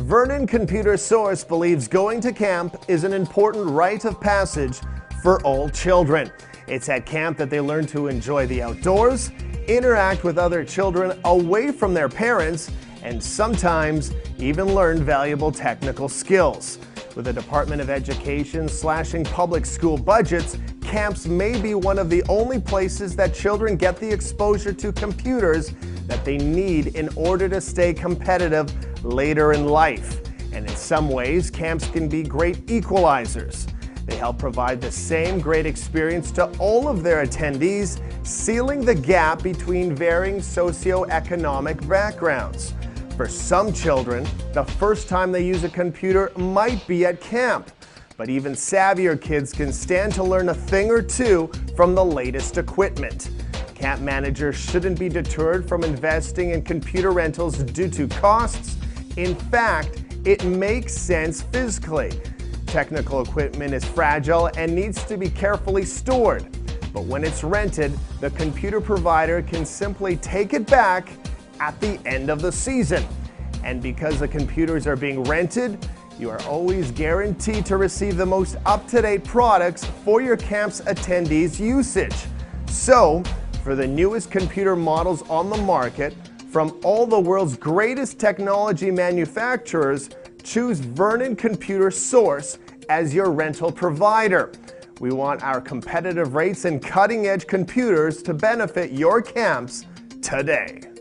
Vernon Computer Source believes going to camp is an important rite of passage for all children. It's at camp that they learn to enjoy the outdoors, interact with other children away from their parents, and sometimes even learn valuable technical skills. With the Department of Education slashing public school budgets, camps may be one of the only places that children get the exposure to computers that they need in order to stay competitive later in life. And in some ways, camps can be great equalizers. They help provide the same great experience to all of their attendees, sealing the gap between varying socioeconomic backgrounds. For some children, the first time they use a computer might be at camp, but even savvier kids can stand to learn a thing or two from the latest equipment. Camp managers shouldn't be deterred from investing in computer rentals due to costs. In fact, it makes sense physically. Technical equipment is fragile and needs to be carefully stored. But when it's rented, the computer provider can simply take it back at the end of the season. And because the computers are being rented, you are always guaranteed to receive the most up-to-date products for your camp's attendees' usage. So, for the newest computer models on the market, from all the world's greatest technology manufacturers, choose Vernon Computer Source as your rental provider. We want our competitive rates and cutting-edge computers to benefit your camps today.